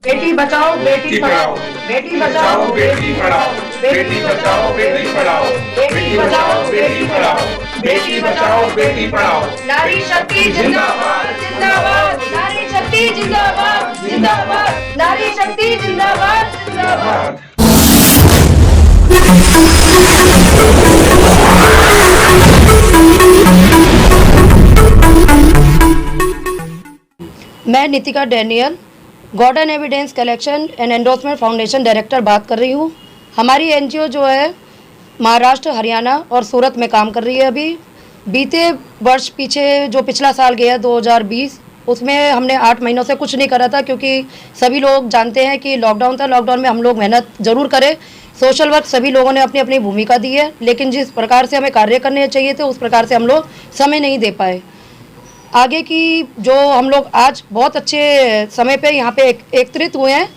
बेटी बचाओ बेटी पढ़ाओ, बेटी बचाओ बेटी पढ़ाओ, बेटी बचाओ बेटी पढ़ाओ, बेटी बचाओ बेटी पढ़ाओ, बेटी बचाओ बेटी पढ़ाओ। नारी शक्ति जिंदाबाद जिंदाबाद, नारी शक्ति जिंदाबाद जिंदाबाद, नारी शक्ति जिंदाबाद जिंदाबाद। मैं Nitika Daniel, God and evidence collection and endorsement foundation director बात कर रही हूँ। हमारी एनजीओ जो है महाराष्ट्र, हरियाणा और सूरत में काम कर रही है। अभी बीते वर्ष पीछे जो पिछला साल गया 2020, उसमें हमने 8 महीनों से कुछ नहीं करा था, क्योंकि सभी लोग जानते हैं कि लॉकडाउन था। लॉकडाउन में हम लोग मेहनत ज़रूर करें, सोशल वर्क सभी लोगों ने अपनी अपनी भूमिका दी है, लेकिन जिस प्रकार से हमें कार्य करने चाहिए थे उस प्रकार से हम लोग समय नहीं दे पाए। आगे की जो हम लोग आज बहुत अच्छे समय पे यहाँ पे एकत्रित हुए हैं।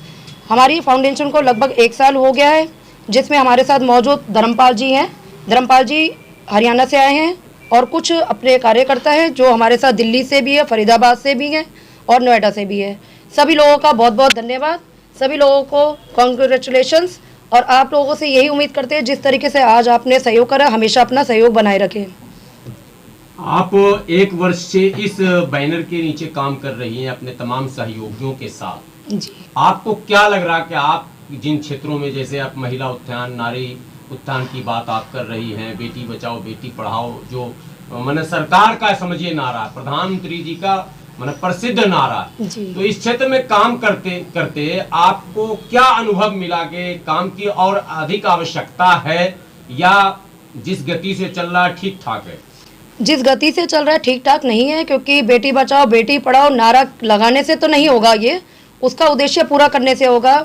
हमारी फाउंडेशन को लगभग 1 साल हो गया है, जिसमें हमारे साथ मौजूद धर्मपाल जी हैं। धर्मपाल जी हरियाणा से आए हैं और कुछ अपने कार्यकर्ता हैं जो हमारे साथ दिल्ली से भी है, फरीदाबाद से भी हैं और नोएडा से भी है। सभी लोगों का बहुत बहुत धन्यवाद, सभी लोगों को कॉन्ग्रेचुलेशंस। और आप लोगों से यही उम्मीद करते हैं जिस तरीके से आज आपने सहयोग करा, हमेशा अपना सहयोग बनाए रखें। आप 1 वर्ष से इस बैनर के नीचे काम कर रही हैं अपने तमाम सहयोगियों के साथ जी। आपको क्या लग रहा है कि आप जिन क्षेत्रों में, जैसे आप महिला उत्थान, नारी उत्थान की बात आप कर रही हैं, बेटी बचाओ बेटी पढ़ाओ, जो माने सरकार का समझिए नारा, प्रधानमंत्री जी का माने प्रसिद्ध नारा, तो इस क्षेत्र में काम करते करते आपको क्या अनुभव मिला कि काम की और अधिक आवश्यकता है या जिस गति से चल रहा है ठीक ठाक है? जिस गति से चल रहा है ठीक ठाक नहीं है, क्योंकि बेटी बचाओ बेटी पढ़ाओ नारा लगाने से तो नहीं होगा, ये उसका उद्देश्य पूरा करने से होगा।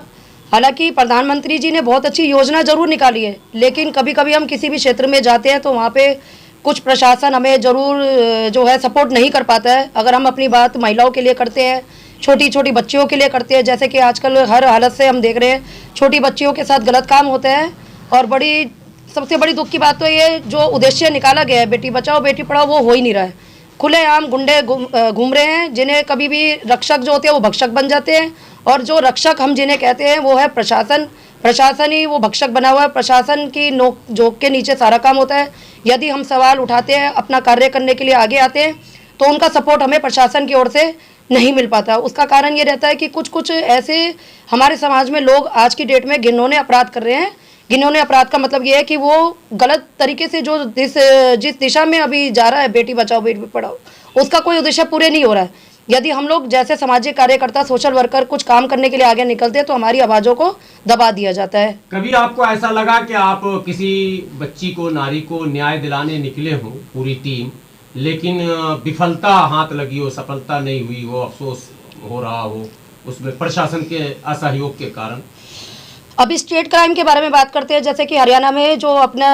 हालांकि प्रधानमंत्री जी ने बहुत अच्छी योजना जरूर निकाली है, लेकिन कभी कभी हम किसी भी क्षेत्र में जाते हैं तो वहाँ पे कुछ प्रशासन हमें ज़रूर जो है सपोर्ट नहीं कर पाता है। अगर हम अपनी बात महिलाओं के लिए करते हैं, छोटी छोटी बच्चियों के लिए करते हैं, जैसे कि आजकल हर हालत से हम देख रहे हैं छोटी बच्चियों के साथ गलत काम होते हैं। और सबसे बड़ी दुख की बात तो ये जो उद्देश्य निकाला गया है बेटी बचाओ बेटी पढ़ाओ, वो हो ही नहीं रहा है। खुलेआम गुंडे घूम रहे हैं, जिन्हें कभी भी रक्षक जो होते हैं वो भक्षक बन जाते हैं, और जो रक्षक हम जिन्हें कहते हैं वो है प्रशासन। प्रशासन ही वो भक्षक बना हुआ है। प्रशासन की नोक झोंक के नीचे सारा काम होता है। यदि हम सवाल उठाते हैं, अपना कार्य करने के लिए आगे आते हैं, तो उनका सपोर्ट हमें प्रशासन की ओर से नहीं मिल पाता। उसका कारण ये रहता है कि कुछ ऐसे हमारे समाज में लोग आज की डेट में घिनौने अपराध कर रहे हैं। घिनौने अपराध का मतलब ये है कि वो गलत तरीके से जो जिस दिशा में अभी जा रहा है बेटी बचाओ बेटी पढ़ाओ, उसका कोई उद्देश्य पूरे नहीं हो रहा है। यदि हम लोग जैसे सामाजिक कार्यकर्ता, सोशल वर्कर कुछ काम करने के लिए आगे निकलते हैं तो हमारी आवाज़ों को दबा दिया जाता है। कभी आपको ऐसा लगा कि आप किसी बच्ची को, नारी को न्याय दिलाने निकले हो पूरी टीम, लेकिन विफलता हाथ लगी हो, सफलता नहीं हुई हो, अफसोस हो रहा हो उसमें प्रशासन के असहयोग के कारण? अभी स्टेट क्राइम के बारे में बात करते हैं, जैसे कि हरियाणा में जो अपना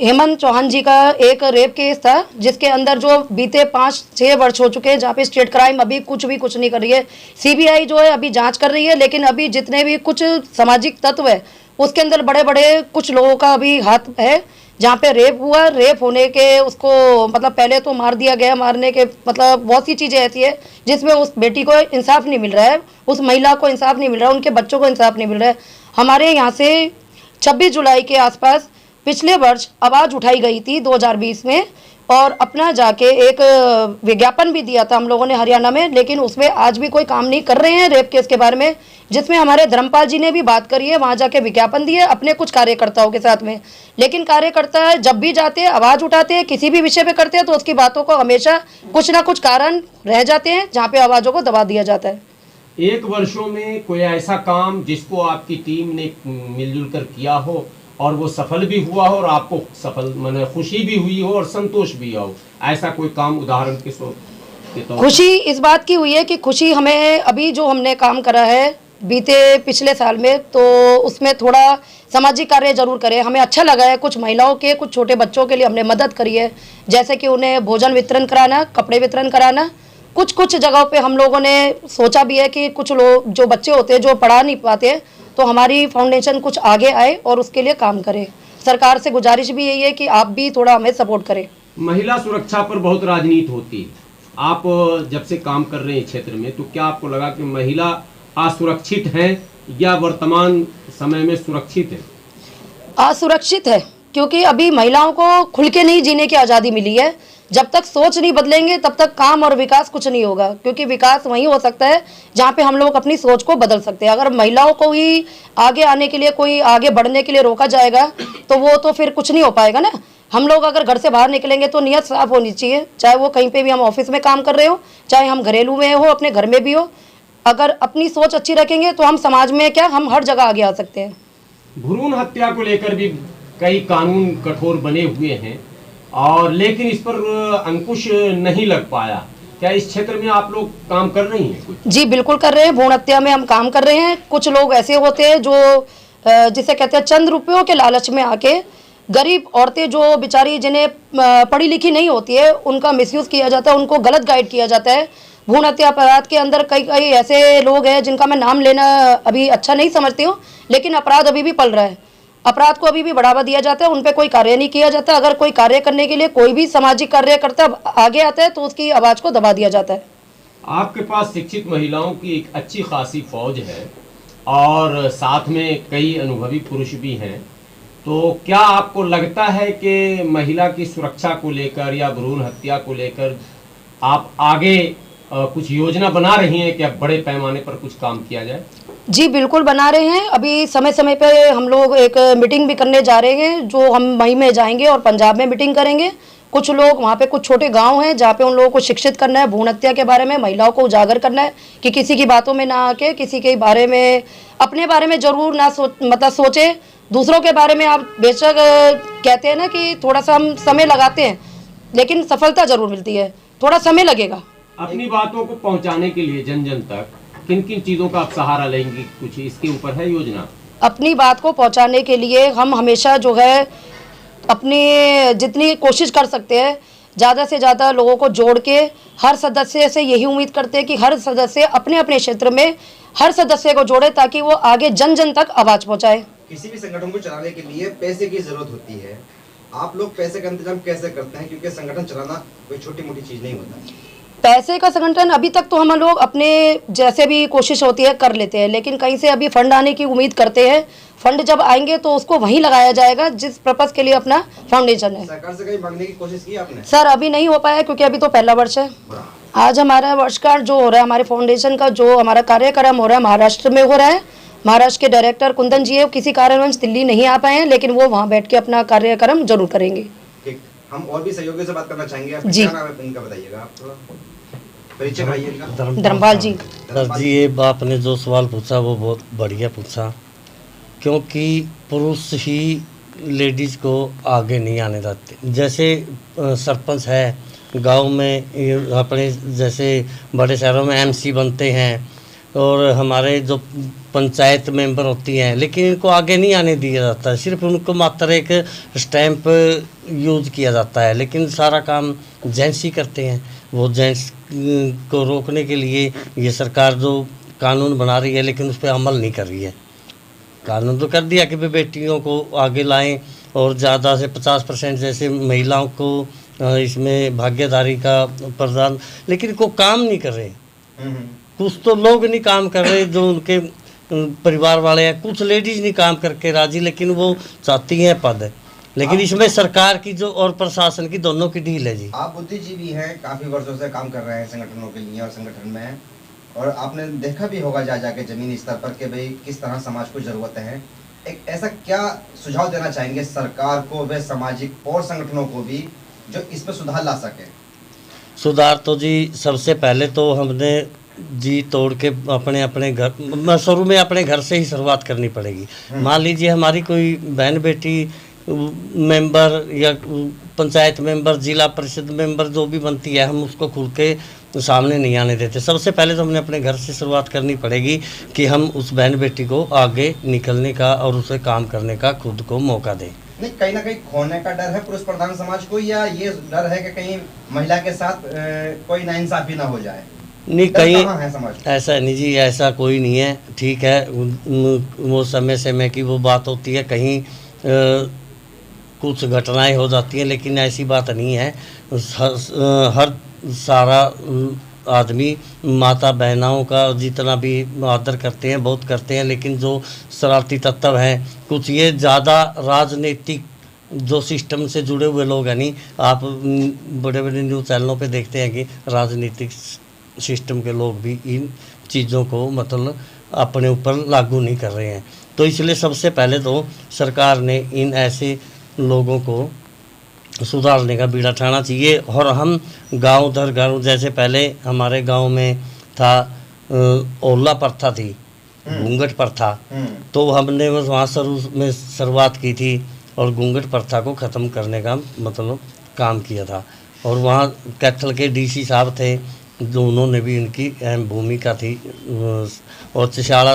हेमंत चौहान जी का एक रेप केस था, जिसके अंदर जो बीते 5-6 वर्ष हो चुके हैं, जहाँ पे स्टेट क्राइम अभी कुछ नहीं कर रही है। सीबीआई जो है अभी जांच कर रही है, लेकिन अभी जितने भी कुछ सामाजिक तत्व है उसके अंदर बड़े बड़े कुछ लोगों का अभी हाथ है। जहाँ पे रेप हुआ, रेप होने के उसको मतलब पहले तो मार दिया गया, मारने के मतलब बहुत सी चीज़ें ऐसी है जिसमें उस बेटी को इंसाफ नहीं मिल रहा है, उस महिला को इंसाफ नहीं मिल रहा है, उनके बच्चों को इंसाफ नहीं मिल रहा है। हमारे यहाँ से 26 जुलाई के आसपास पिछले वर्ष आवाज़ उठाई गई थी 2020 में, और अपना जाके एक विज्ञापन भी दिया था हम लोगों ने हरियाणा में, लेकिन उसमें आज भी कोई काम नहीं कर रहे हैं रेप केस के बारे में, जिसमें हमारे धर्मपाल जी ने भी बात करी है, वहाँ जाके विज्ञापन दिए अपने कुछ कार्यकर्ताओं के साथ में। लेकिन कार्यकर्ता जब भी जाते हैं, आवाज़ उठाते हैं, किसी भी विषय पे करते हैं, तो उसकी बातों को हमेशा कुछ ना कुछ कारण रह जाते हैं जहाँ पे आवाज़ों को दबा दिया जाता है। 1 वर्षों में कोई ऐसा काम जिसको आपकी टीम ने मिलजुल कर किया हो और वो सफल भी हुआ हो और आपको सफल माने खुशी भी हुई हो और संतोष भी हो, ऐसा कोई काम उदाहरण के तौर? खुशी इस बात की हुई है कि खुशी हमें अभी जो हमने काम करा है बीते पिछले साल में, तो उसमें थोड़ा सामाजिक कार्य जरूर करे, हमें अच्छा लगा है। कुछ महिलाओं के, कुछ छोटे बच्चों के लिए हमने मदद करी है, जैसे कि उन्हें भोजन वितरण कराना, कपड़े वितरण कराना। कुछ जगहों पे हम लोगों ने सोचा भी है कि कुछ लोग जो बच्चे होते हैं जो पढ़ा नहीं पाते, तो हमारी फाउंडेशन कुछ आगे आए और उसके लिए काम करे। सरकार से गुजारिश भी यही है कि आप भी थोड़ा हमें सपोर्ट करें। महिला सुरक्षा पर बहुत राजनीति होती है, आप जब से काम कर रहे हैं क्षेत्र में, तो क्या आपको लगा कि महिला असुरक्षित हैं या वर्तमान समय में सुरक्षित हैं? असुरक्षित है, क्योंकि अभी महिलाओं को खुल के नहीं जीने की आज़ादी मिली है। जब तक सोच नहीं बदलेंगे तब तक काम और विकास कुछ नहीं होगा, क्योंकि विकास वहीं हो सकता है जहाँ पे हम लोग अपनी सोच को बदल सकते हैं। अगर महिलाओं को ही आगे आने के लिए, कोई आगे बढ़ने के लिए रोका जाएगा तो वो तो फिर कुछ नहीं हो पाएगा ना। हम लोग अगर घर से बाहर निकलेंगे तो नीयत साफ होनी चाहिए, चाहे वो कहीं पे भी हम ऑफिस में काम कर रहे हो, चाहे हम घरेलू में हो, अपने घर में भी हो। अगर अपनी सोच अच्छी रखेंगे तो हम समाज में क्या, हम हर जगह आगे आ सकते हैं। भ्रूण हत्या को लेकर भी कई कानून कठोर बने हुए हैं और लेकिन इस पर अंकुश नहीं लग पाया। क्या इस क्षेत्र में आप लोग काम कर रही हैं कुछ? जी बिल्कुल कर रहे हैं, भ्रूण हत्या में हम काम कर रहे हैं। कुछ लोग ऐसे होते हैं जो जिसे कहते हैं चंद रुपयों के लालच में आके गरीब औरतें जो बेचारी जिन्हें पढ़ी लिखी नहीं होती है उनका मिसयूज़ किया जाता है, उनको गलत गाइड किया जाता है। भ्रूण हत्या अपराध के अंदर कई ऐसे लोग हैं जिनका मैं नाम लेना अभी अच्छा नहीं समझती हूँ, लेकिन अपराध अभी भी पल रहा है। अपराध को अभी भी बढ़ावा दिया जाता है, उन पर कोई कार्य नहीं किया जाता। अगर कोई कार्य करने के लिए कोई भी सामाजिक कार्यकर्ता आगे आता है तो उसकी आवाज़ को दबा दिया जाता है। आपके पास शिक्षित महिलाओं की एक अच्छी खासी फौज है और साथ में कई अनुभवी पुरुष भी हैं, तो क्या आपको लगता है कि महिला की सुरक्षा को लेकर या भ्रूण हत्या को लेकर आप आगे कुछ योजना बना रही हैं कि अब बड़े पैमाने पर कुछ काम किया जाए? जी बिल्कुल बना रहे हैं। अभी समय समय पे हम लोग एक मीटिंग भी करने जा रहे हैं, जो हम मई में जाएंगे और पंजाब में मीटिंग करेंगे। कुछ लोग वहाँ पे, कुछ छोटे गांव हैं जहाँ पे उन लोगों को शिक्षित करना है भ्रूण हत्या के बारे में, महिलाओं को उजागर करना है कि किसी की बातों में ना आके, किसी के बारे में, अपने बारे में जरूर ना सोचे, दूसरों के बारे में आप बेशक कहते हैं ना कि थोड़ा सा हम समय लगाते हैं लेकिन सफलता जरूर मिलती है, थोड़ा समय लगेगा। अपनी बातों को पहुंचाने के लिए जन जन तक किन किन चीज़ों का आप सहारा लेंगी, कुछ इसके ऊपर है योजना? अपनी बात को पहुंचाने के लिए हम हमेशा जो है अपनी जितनी कोशिश कर सकते हैं, ज़्यादा से ज़्यादा लोगों को जोड़ के, हर सदस्य से यही उम्मीद करते हैं कि हर सदस्य अपने अपने क्षेत्र में हर सदस्य को जोड़े ताकि वो आगे जन जन तक आवाज़ पहुँचाए। किसी भी संगठन को चलाने के लिए पैसे की जरूरत होती है। आप लोग पैसे का इंतजाम कैसे करते हैं, क्योंकि संगठन चलाना कोई छोटी मोटी चीज़ नहीं होता। पैसे का संगठन अभी तक तो हम लोग अपने जैसे भी कोशिश होती है कर लेते हैं, लेकिन कहीं से अभी फंड आने की उम्मीद करते हैं। फंड जब आएंगे तो उसको वहीं लगाया जाएगा जिस पर्पस के लिए अपना फाउंडेशन है। सरकार से कहीं मांगने की कोशिश की आपने? सर अभी नहीं हो पाया क्योंकि अभी तो पहला वर्ष है। आज हमारा वर्षगांठ जो हो रहा है, हमारे फाउंडेशन का जो हमारा कार्यक्रम हो रहा है महाराष्ट्र में हो रहा है। महाराष्ट्र के डायरेक्टर कुंदन जी है, किसी कारणवश दिल्ली नहीं आ पाए हैं, लेकिन वो वहाँ बैठ के अपना कार्यक्रम जरूर करेंगे। ठीक, हम और भी सहयोगियों से बात करना चाहेंगे। आप जी। क्या नाम है इनका बताइएगा, आप थोड़ा परिचय कराइएगा। धर्मपाल जी। सर जी, ये आपने जो सवाल पूछा वो बहुत बढ़िया पूछा, क्योंकि पुरुष ही लेडीज़ को आगे नहीं आने देते। जैसे सरपंच है गांव में, अपने जैसे बड़े शहरों में एमसी बनते हैं और हमारे जो पंचायत मेंबर होती हैं, लेकिन इनको आगे नहीं आने दिया जाता है। सिर्फ उनको मात्र एक स्टैंप यूज़ किया जाता है, लेकिन सारा काम जेंट्स ही करते हैं। वो जेंट्स को रोकने के लिए ये सरकार जो कानून बना रही है, लेकिन उस पर अमल नहीं कर रही है। कानून तो कर दिया कि भाई बेटियों को आगे लाएं और ज़्यादा से 50% जैसे महिलाओं को इसमें भागीदारी का प्रदान, लेकिन को काम नहीं कर रहे। कुछ तो लोग नहीं काम कर रहे जो उनके परिवार वाले हैं, कुछ लेडीज़ नहीं काम करके राजी, लेकिन वो चाहती हैं पद। लेकिन इसमें सरकार की जो और प्रशासन की दोनों की ढील है जी। आप बुद्धिजीवी हैं, काफी वर्षों से काम कर रहे हैं संगठनों के लिए और संगठन में, और आपने देखा भी होगा जा जाके जमीनी स्तर पर कि भाई किस तरह समाज को जरूरत है। एक ऐसा क्या सुझाव देना चाहेंगे सरकार को, वे सामाजिक और संगठनों को भी, जो इस पर सुधार ला सके? सुधार तो जी सबसे पहले तो हमने जी तोड़ के अपने अपने घर, शुरू में अपने घर से ही शुरुआत करनी पड़ेगी। मान लीजिए हमारी कोई बहन बेटी मेंबर या पंचायत मेंबर, जिला परिषद मेंबर जो भी बनती है, हम उसको खुल के सामने नहीं आने देते। सबसे पहले तो हमने अपने घर से शुरुआत करनी पड़ेगी कि हम उस बहन बेटी को आगे निकलने का और उसे काम करने का खुद को मौका दें। नहीं, कहीं ना कहीं खोने का डर है पुरुष प्रधान समाज को, या ये डर है कि कहीं महिला के साथ कोई नाइंसाफी ना हो जाए? नहीं, कहीं है समाज ऐसा नहीं जी, ऐसा कोई नहीं है। ठीक है, वो समय की वो बात होती है, कहीं कुछ घटनाएं हो जाती हैं, लेकिन ऐसी बात नहीं है। हर सारा आदमी माता बहनों का जितना भी आदर करते हैं बहुत करते हैं, लेकिन जो शरारती तत्व हैं कुछ ये ज़्यादा राजनीतिक जो सिस्टम से जुड़े हुए लोग हैं, नहीं आप बड़े बड़े न्यूज़ चैनलों पे देखते हैं कि राजनीतिक सिस्टम के लोग भी इन चीज़ों को मतलब अपने ऊपर लागू नहीं कर रहे हैं। तो इसलिए सबसे पहले तो सरकार ने इन ऐसे लोगों को सुधारने का बीड़ा उठाना चाहिए। और हम गांव दर गांव, जैसे पहले हमारे गांव में था ओला प्रथा थी, घूंघट प्रथा, तो हमने वहाँ शुरू में शुरुआत की थी और घूंघट प्रथा को ख़त्म करने का मतलब काम किया था। और वहाँ कैथल के डीसी साहब थे, जो उन्होंने भी इनकी अहम भूमिका थी। और चिशाड़ा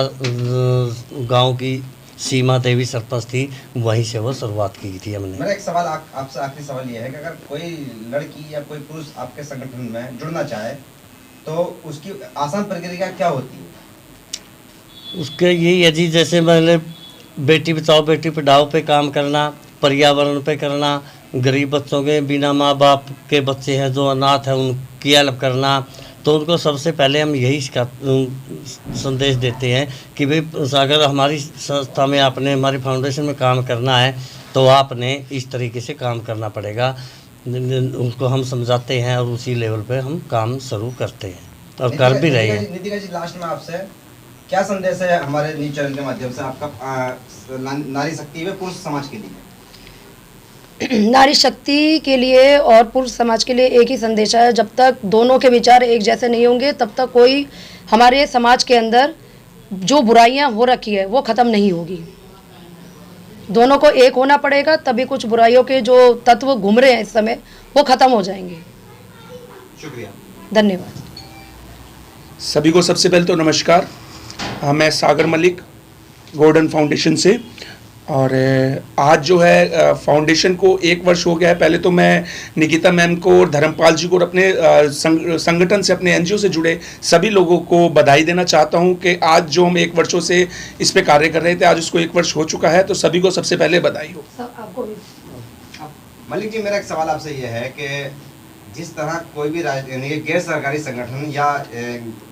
गांव की सीमा देवी सरपंच थी, वहीं से वो शुरुआत की थी हमने। मेरा एक सवाल आपसे आखिरी सवाल ये है कि अगर कोई लड़की या कोई पुरुष आपके संगठन में जुड़ना चाहे तो उसकी आसान प्रक्रिया क्या होती है? उसके यही है जी, जैसे मैंने बेटी बचाओ बेटी पढ़ाओ पे काम करना, पर्यावरण पे करना, गरीब बच्चों के बिना माँ बाप के बच्चे हैं जो अनाथ हैं उनकी हेल्प करना। तो उनको सबसे पहले हम यही संदेश देते हैं कि भाई अगर हमारी संस्था में आपने हमारी फाउंडेशन में काम करना है तो आपने इस तरीके से काम करना पड़ेगा। उनको हम समझाते हैं और उसी लेवल पे हम काम शुरू करते हैं और कर भी रहे हैं। नितिका जी, लास्ट में आपसे क्या संदेश है हमारे न्यूज़ चैनल के माध्यम से आपका नारी शक्ति व पुरुष समाज के लिए? नारी शक्ति के लिए और पुरुष समाज के लिए एक ही संदेश है, जब तक दोनों के विचार एक जैसे नहीं होंगे तब तक कोई हमारे समाज के अंदर जो बुराइयां हो रखी है वो ख़त्म नहीं होगी। दोनों को एक होना पड़ेगा, तभी कुछ बुराइयों के जो तत्व घूम रहे हैं इस समय वो ख़त्म हो जाएंगे। शुक्रिया, धन्यवाद। सभी को सबसे पहले तो नमस्कार। मैं सागर मलिक गोल्डन फाउंडेशन से, और आज जो है फाउंडेशन को 1 वर्ष हो गया है। पहले तो मैं निकिता मैम को और धर्मपाल जी को और अपने संगठन से, अपने एनजीओ से जुड़े सभी लोगों को बधाई देना चाहता हूं कि आज जो हम 1 वर्षों से इस पे कार्य कर रहे थे, आज उसको 1 वर्ष हो चुका है। तो सभी को सबसे पहले बधाई हो। आपको भी। मलिक जी, मेरा एक सवाल आपसे ये है कि जिस तरह कोई भी गैर सरकारी संगठन या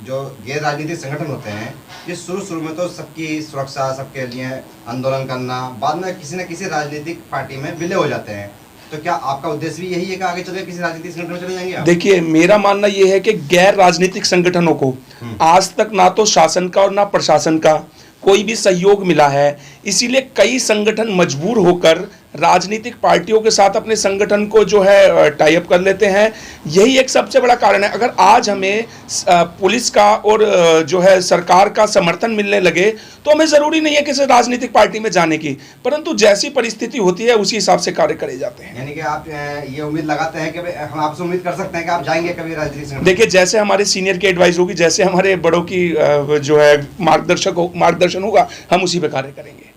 जो गैर राजनीतिक संगठन होते हैं, ये शुरू में तो सबकी सुरक्षा, सबके लिए आंदोलन करना, बाद में किसी न किसी राजनीतिक पार्टी में विलय हो जाते हैं। तो क्या आपका उद्देश्य भी यही है कि आगे चलकर किसी राजनीतिक संगठन में चले जाएंगे आप? देखिए, मेरा मानना ये है कि गैर राजनीतिक संगठनों को आज तक ना तो शासन का और ना प्रशासन का कोई भी सहयोग मिला है। इसीलिए कई संगठन मजबूर होकर राजनीतिक पार्टियों के साथ अपने संगठन को जो है टाई अप कर लेते हैं। यही एक सबसे बड़ा कारण है। अगर आज हमें पुलिस का और जो है सरकार का समर्थन मिलने लगे तो हमें ज़रूरी नहीं है किसी राजनीतिक पार्टी में जाने की, परंतु जैसी परिस्थिति होती है उसी हिसाब से कार्य करे जाते हैं। यानी कि आप ये उम्मीद लगाते हैं कि हम आपसे उम्मीद कर सकते हैं कि आप जाएंगे कभी राजनीतिक संगठन? देखिए, जैसे हमारे सीनियर की एडवाइस होगी, जैसे हमारे बड़ों की जो है मार्गदर्शन होगा, हम उसी पे कार्य करेंगे।